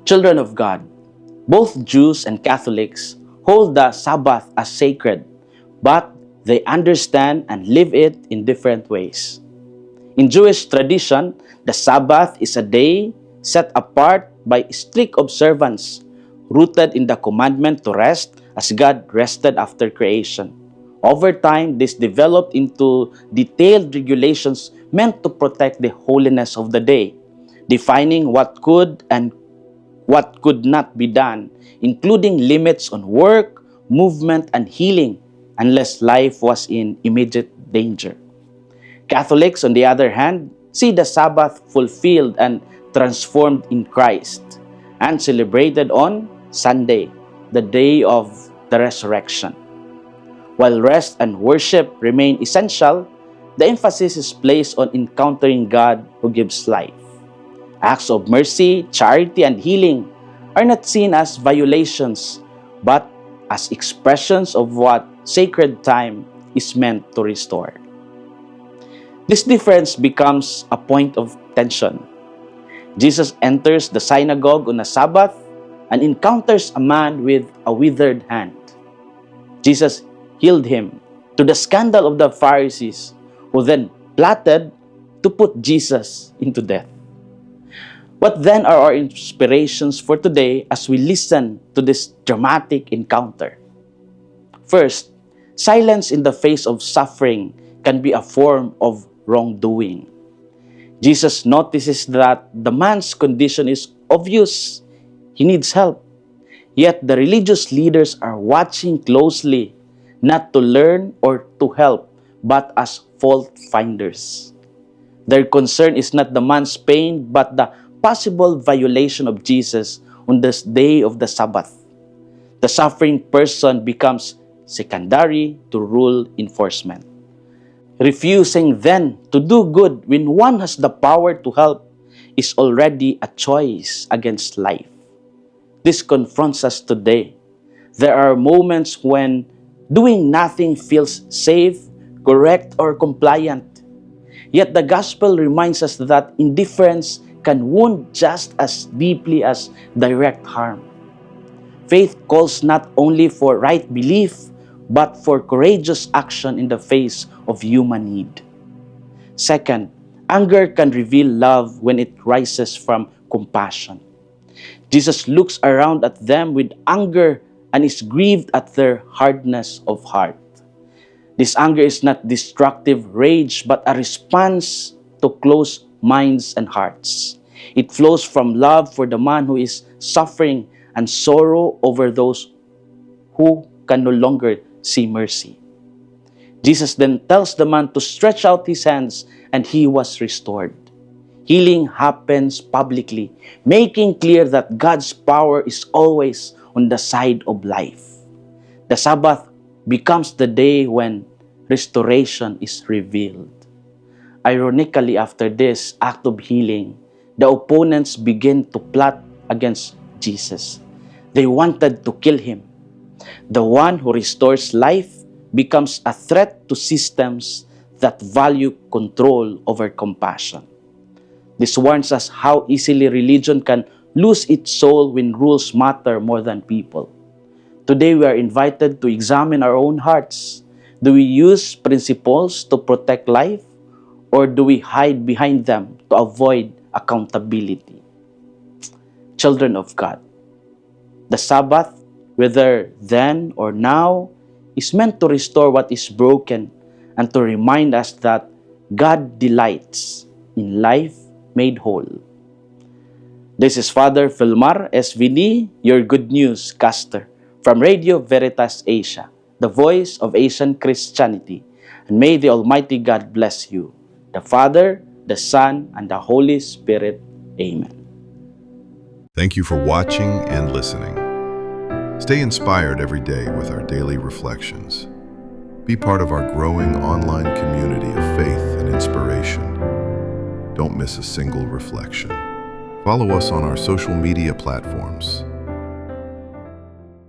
Children of God, both Jews and Catholics hold the Sabbath as sacred, but they understand and live it in different ways. In Jewish tradition, the Sabbath is a day set apart by strict observance, rooted in the commandment to rest as God rested after creation. Over time, this developed into detailed regulations meant to protect the holiness of the day, defining what could and what could not be done, including limits on work, movement, and healing, unless life was in immediate danger. Catholics, on the other hand, see the Sabbath fulfilled and transformed in Christ and celebrated on Sunday, the day of the resurrection. While rest and worship remain essential, the emphasis is placed on encountering God who gives life. Acts of mercy, charity, and healing are not seen as violations, but as expressions of what sacred time is meant to restore. This difference becomes a point of tension. Jesus enters the synagogue on a Sabbath and encounters a man with a withered hand. Jesus healed him, to the scandal of the Pharisees, who then plotted to put Jesus into death. What then are our inspirations for today as we listen to this dramatic encounter? First, silence in the face of suffering can be a form of wrongdoing. Jesus notices that the man's condition is obvious. He needs help. Yet the religious leaders are watching closely, not to learn or to help, but as fault finders. Their concern is not the man's pain, but the possible violation of Jesus on this day of the Sabbath. The suffering person becomes secondary to rule enforcement. Refusing then to do good when one has the power to help is already a choice against life. This confronts us today. There are moments when doing nothing feels safe, correct, or compliant. Yet the gospel reminds us that indifference can wound just as deeply as direct harm. Faith calls not only for right belief, but for courageous action in the face of human need. Second, anger can reveal love when it rises from compassion. Jesus looks around at them with anger and is grieved at their hardness of heart. This anger is not destructive rage, but a response to closed minds and hearts. It flows from love for the man who is suffering and sorrow over those who can no longer see mercy. Jesus then tells the man to stretch out his hands, and he was restored. Healing happens publicly, making clear that God's power is always on the side of life. The Sabbath becomes the day when restoration is revealed. Ironically, after this act of healing, the opponents begin to plot against Jesus. They wanted to kill him. The one who restores life becomes a threat to systems that value control over compassion. This warns us how easily religion can lose its soul when rules matter more than people. Today we are invited to examine our own hearts. Do we use principles to protect life, or do we hide behind them to avoid accountability? Children of God, the Sabbath, whether then or now, is meant to restore what is broken and to remind us that God delights in life made whole. This is Father Filmar SVD, your Good News caster from Radio Veritas Asia, the voice of Asian Christianity. And may the Almighty God bless you, the Father, the Son, and the Holy Spirit. Amen. Thank you for watching and listening. Stay inspired every day with our daily reflections. Be part of our growing online community of faith and inspiration. Don't miss a single reflection. Follow us on our social media platforms